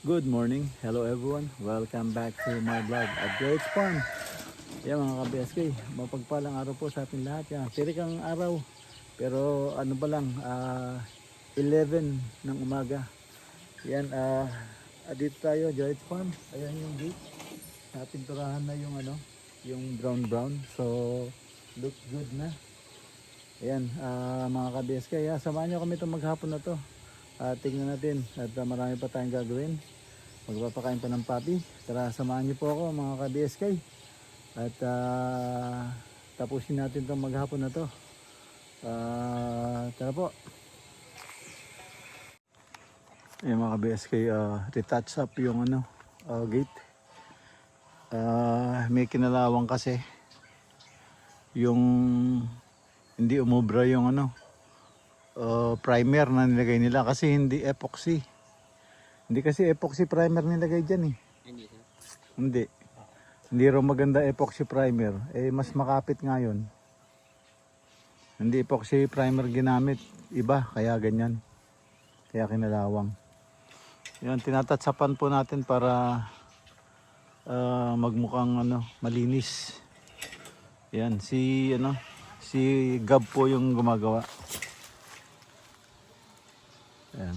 Good morning, hello everyone. Welcome back to my vlog at George Farm. Yan mga ka-BSK, mapagpalang araw po sa ating lahat. Yan, tirikang araw. Pero ano ba lang, 11 ng umaga. Yan, dito tayo, George Farm. Ayan yung gate. Pinturahan na yung yung brown. So, look good na. Ayan, mga ka-BSK, samahan nyo kami itong maghapon na to. Tingnan natin at marami pa tayong gagawin. Magpapakain pa ng papi. Tara, samahan niyo po ako mga ka-BSK. At tapusin natin itong maghapon na to. Tara po. Ayan mga ka-BSK, retouch up yung gate. May kinalawang kasi. Yung hindi umubra yung primer na nilagay nila kasi hindi epoxy. Hindi kasi epoxy primer nilagay dyan eh. Hindi sir. Hindi. Hindi raw maganda epoxy primer. Mas makapit ngayon. Hindi epoxy primer ginamit. Iba, kaya ganyan. Kaya kinalawang. Yan, tinatatsapan po natin para magmukhang malinis. Yan, si Gab po yung gumagawa. Yan.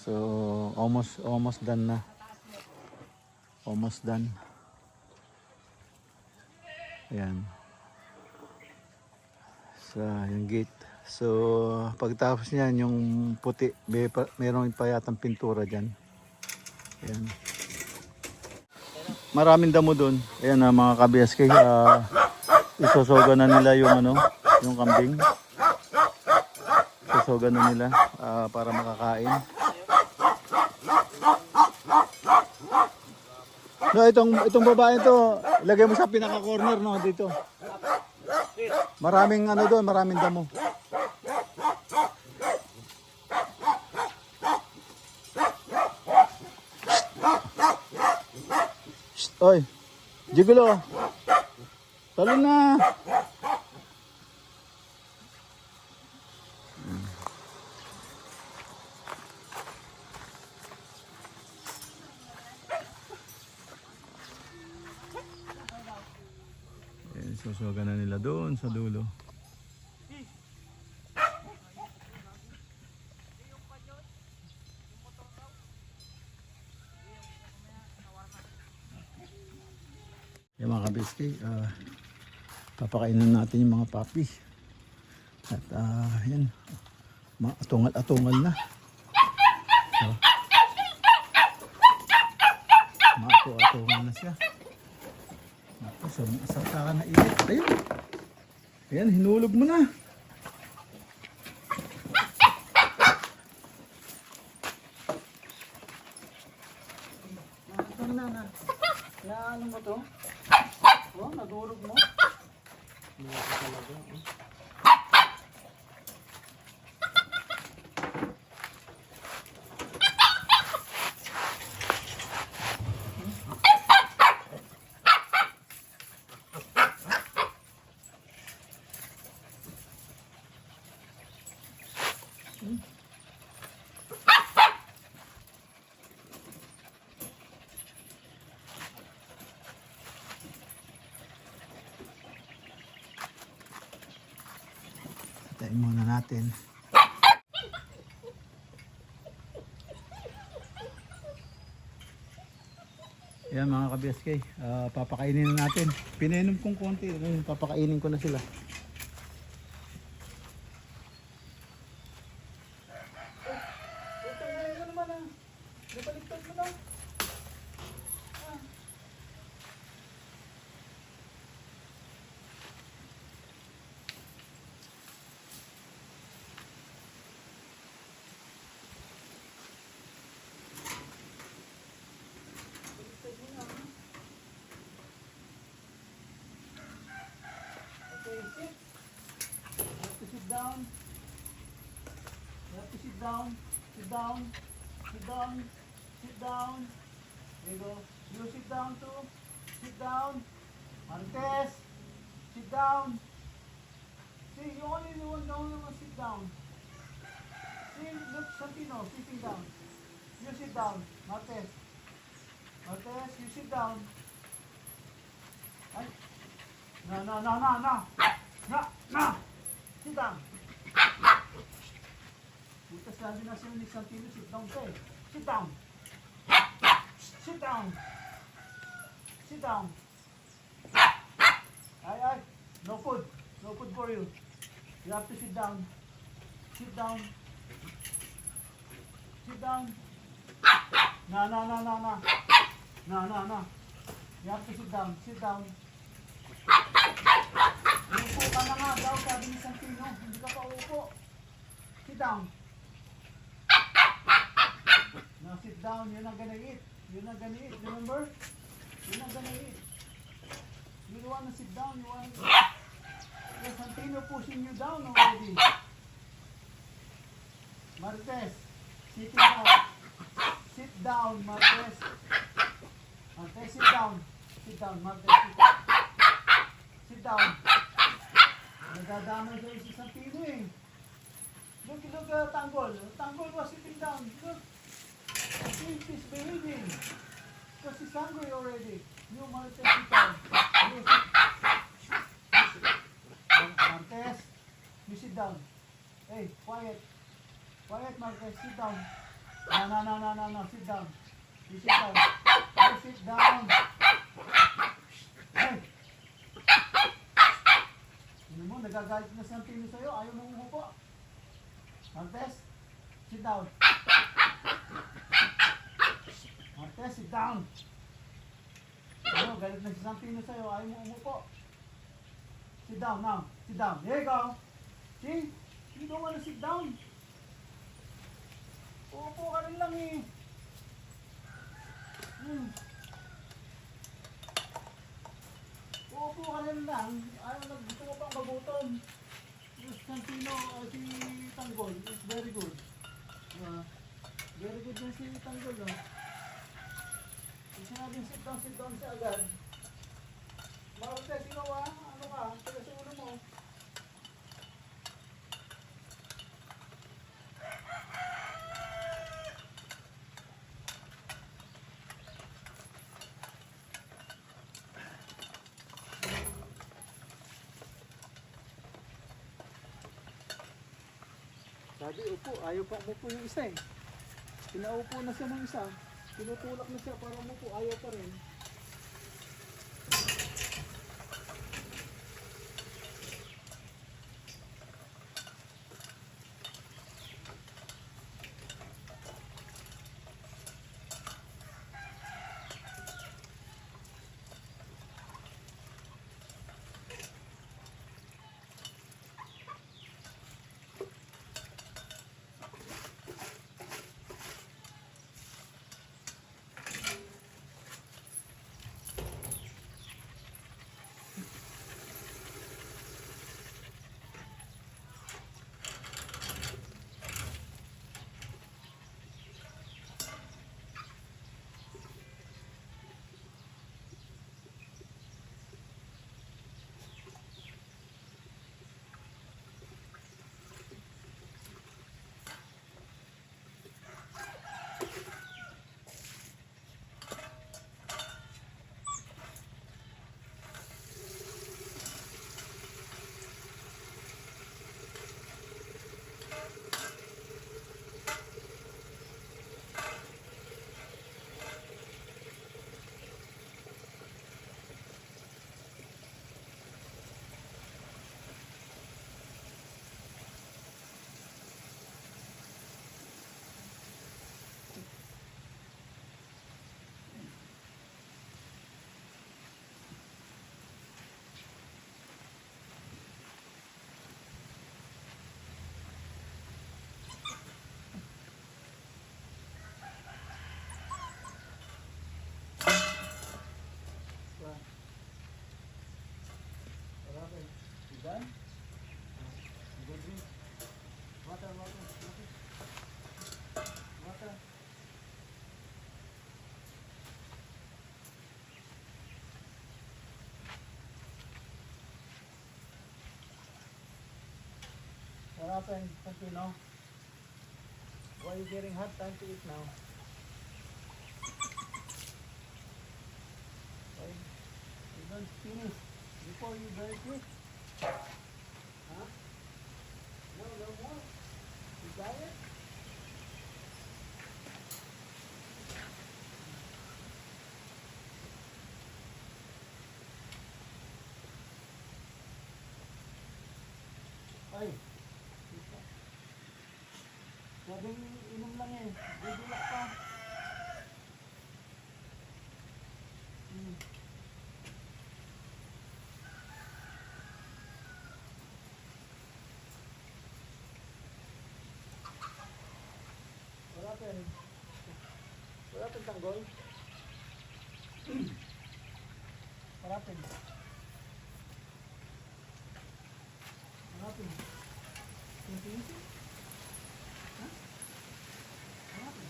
So, almost done na. Almost done. Ayan. Sa yung gate. So, pagtapos niyan, yung puti, mayroon pa yatang pintura dyan. Ayan. Maraming damo doon. Ayan na mga ka-BSK. Isosoga na nila yung yung kambing. Isosoga na nila para makakain. No, itong babae to, lagay mo sa pinaka-corner no dito. Maraming doon, maraming damo. Shh, oy. Jigulo. Talo na. Susuga na nila doon sa dulo. Yung mga kabiski, papakainin natin yung mga papi. At yan, atungal-atungal na. Atungal na siya. Saka na init. Ayun. Ayan, hinulog mo na. Ano mo to? Oh, nadurog mo. Tayin muna natin. Ayan mga ka-BSK, papakainin na natin. Pinainom kong konti, papakainin ko na sila. Down. You have to sit down. Sit down. Sit down. Sit down. There you go. You sit down too. Sit down. Martes. Sit down. See, you only want sit down. See, look, Santino, sitting down. You sit down. Martes. Martes, you sit down. Ay. No, no, no, no, no. No, no. Sit down. Butas lagi na siya ni Santino. Sit down ka eh. Sit down. Sit down. Sit down. Ay, ay. No food. No food for you. You have to sit down. Sit down. Sit down. No, no, no, no, no. No, no, no. You have to sit down. Sit down. Upo ka na nga daw, sabi ni Santino. Hindi ka pa upo. Sit down. Now sit down. You're not gonna eat. You're not gonna eat. Remember? You're not gonna eat. You don't wanna sit down. You wanna eat. Yes, Santino pushing you down already. Martes, sitting down. Sit down, Martes. Martes, sit down. Sit down, Martes. Sit down. Sit down. Nagdadamay siya si Santino eh. Look, Tanggol. Tanggol was sitting down. Look. He's behaving. Because he's hungry already. You, Martes, sit down. You Martes, you sit down. Hey, quiet. Quiet, Martes, sit down. No, no, no, no, no, no, sit down. You sit down. You sit down. Hey. Ano mo, nagagalit na Santino sa'yo. Ayaw mong umupo. Martes, sit down. Martes, sit down. Ano, galit na si Santino sa'yo. Ayaw mong umupo. Sit down now. Sit down. There you go. See? You don't want to sit down. Upo ka rin lang eh. Upo ka rin lang. Ayaw na gusto mo pang magutom. Yung Santino, si Tanggol is very good. Very good din si Tanggol. Kasi sinabing sit down siya agad. Martes, ikaw ano ka? Taga sa ulo mo. Sabi upo, ayaw pa umupo yung isa eh. Pinaupo na siya ng isa. Tinutulak na siya para umupo, ayaw pa rin. Done? You go drink. Water. What happened, Santino? Why are you getting hot? Time to eat now. don't finish before you break it. Huh? No, no more. You got it? Ay, sabing inom lang eh. Bibulak pa. Hmm. Wala pa eh. Wala pa tanggol. Wala pa. Wala pa. Tingin-tingin. Ha? Wala pa.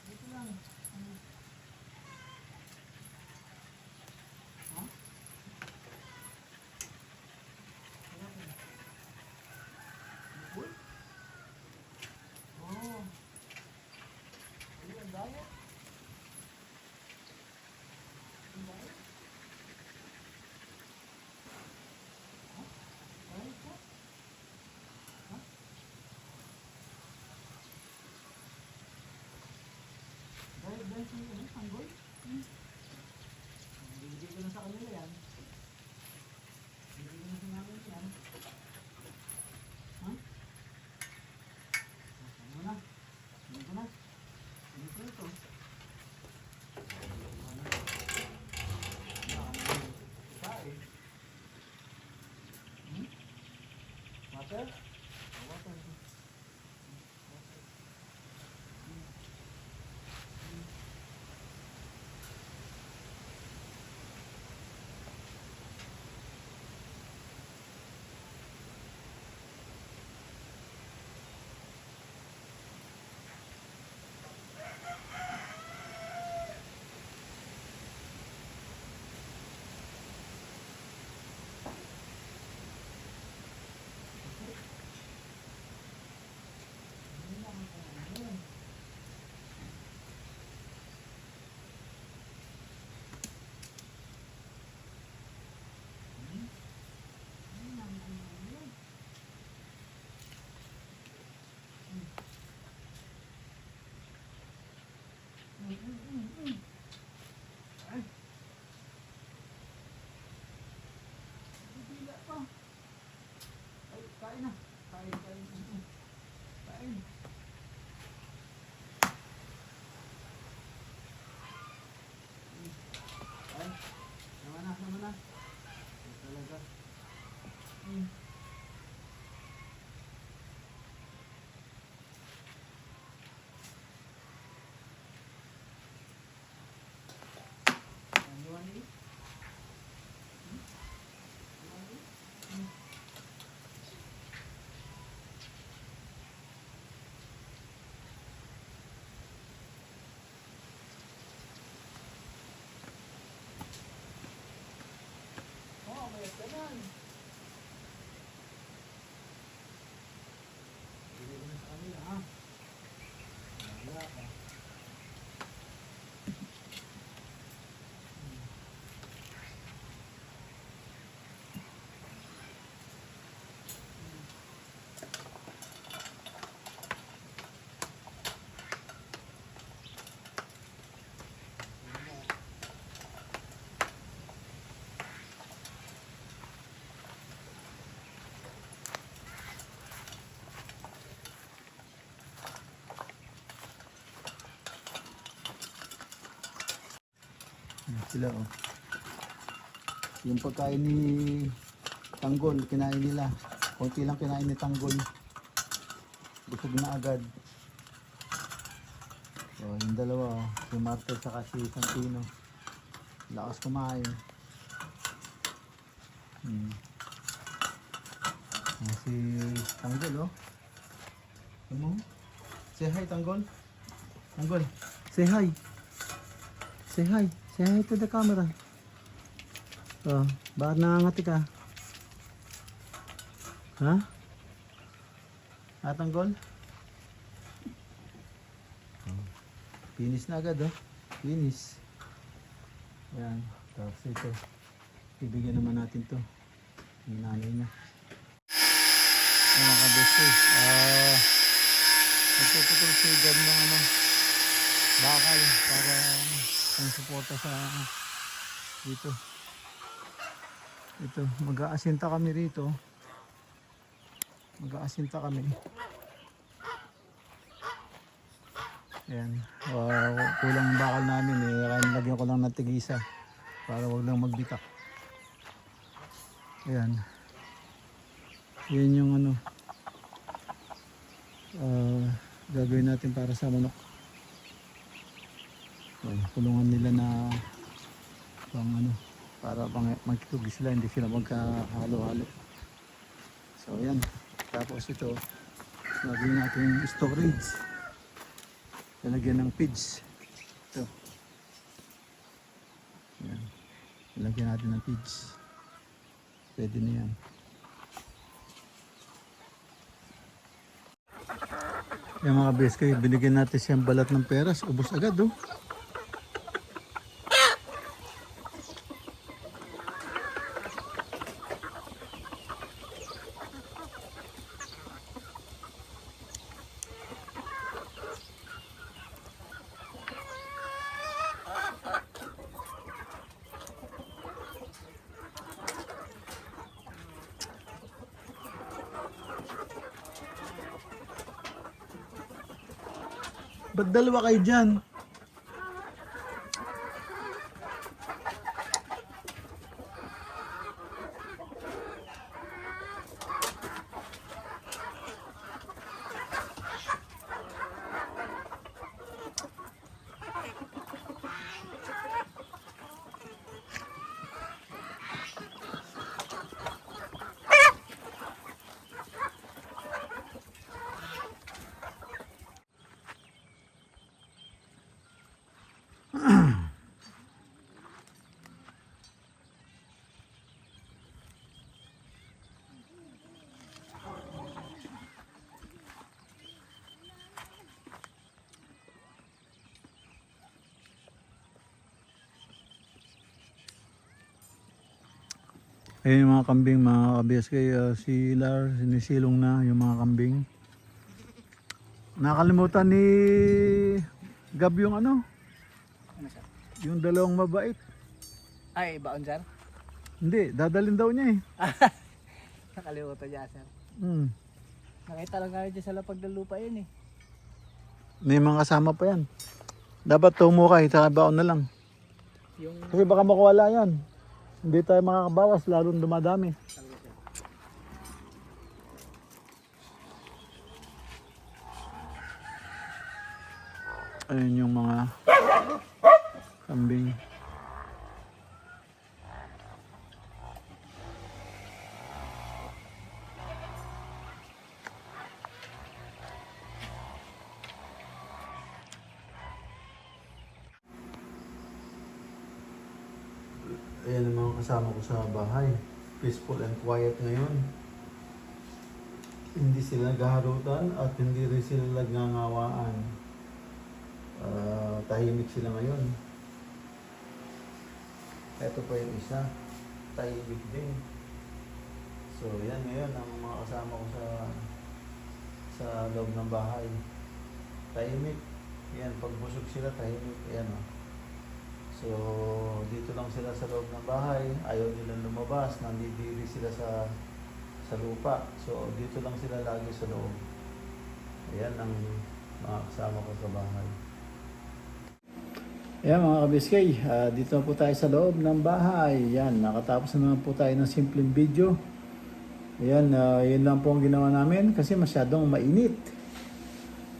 Dito lang. Ha? Wala pa. Uy? Oh. Ayun, diet. Ang diet. Ha? Diet ka? Ha? Diet ba si ano? Tanggol? Bibigay ko na sa kanila yan. Bibigay ko na sa namin yan. Ha? Ano na? Ano ko na? Ano ko ito? Ano? Kain. Hmm? Water? Oh, water. Ay. Bibila pa. Ay, kain na. Kain. Kain. Ay. Naman na. Ito talaga. You want to eat? You want to eat? Oh, may ganun. Bigay ko na sa kanila, ha? Wala ka. Sila oh. Yung pagkain ni Tanggol, kinain nila. Konti lang kinain ni Tanggol. Busog na agad. So, yung dalawa oh. Si Martel saka si Santino. Lakas kumain. Si Tanggol oh. Ano? Say hi Tanggol. Tanggol. Say hi. Say hi. Say hi to the camera. Oh, bakit nangangati ka? Ha? Natanggol? Oh. Finish na agad, oh. Finish. Yan. Tapos ito. Ibigyan naman natin to. Yung nanay na. Mga kabeste. Nagpuputol si Gab ng ano, bakal para pang suporta sa dito. Ito, mag-aasinta kami rito. Mag-aasinta kami. Ayan. Kulang ang bakal namin eh. Kaya nilagyan ko lang ng tigisa para wag lang magbitak. Ayan. Yan yung ano gagawin natin para sa manok. Kulungan nila na pang ano para pang magtutugis sila, hindi sila magkahalo-halo. So yan. Tapos ito lagyan natin yung storage. Lalagyan ng feeds. Ito. Yan. Lalagyan natin ng feeds. Pwede na yan. Yung mga best kayo, binigyan natin siyang balat ng peras. Ubos agad, oh. Ba't dalawa kayo dyan? Ayun yung mga kambing, mga ka-BSK, si Lar, sinisilong na yung mga kambing. Nakalimutan ni Gab yung ano? Ano sir? Yung dalawang mabait. Ay, baon sir? Hindi, dadalhin daw niya eh. Nakalimutan niya sir. Hmm. Nakita lang namin dyan sa lapag ng lupa yun eh. May mga kasama pa yan. Dapat tumukay, saka baon na lang. Yung... Kasi baka makawala yan. Hindi tayo makakabawas, lalong dumadami. Ayun yung mga kambing. Ayan ang mga kasama ko sa bahay. Peaceful and quiet ngayon. Hindi sila naghaharutan at hindi rin sila nagnangawaan. Tahimik sila ngayon. Ito pa yung isa. Tahimik din. So yan ngayon ang mga kasama ko sa loob ng bahay. Tahimik. Yan, pag busog sila tahimik. Ayan o. So, dito lang sila sa loob ng bahay. Ayaw nilang lumabas. Nandidiri sila sa lupa. So, dito lang sila lagi sa loob. Ayan ang mga kasama ko sa bahay. Ayan mga kabiskay, dito na po tayo sa loob ng bahay. Ayan, nakatapos na naman po tayo ng simpleng video. Ayan, yun lang po ang ginawa namin kasi masyadong mainit.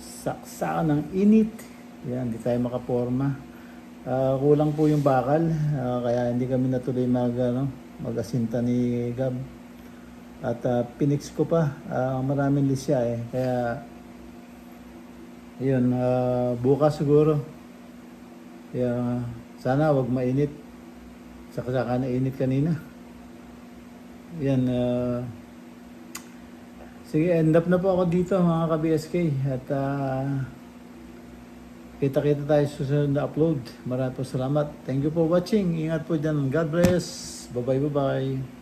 Saksa ng init. Ayan, di tayo makaporma. Kulang po yung bakal, kaya hindi kami natuloy mag-asinta ni Gab. At pinix ko pa, maraming lisya eh. Kaya, yun, bukas siguro. Kaya, Sana wag mainit. Saka nainit kanina. Yan. Sige, end up na po ako dito mga ka-BSK. At kita-kita tayo sa susunod na upload. Maraming po salamat. Thank you for watching. Ingat po dyan. God bless. Bye-bye, bye-bye.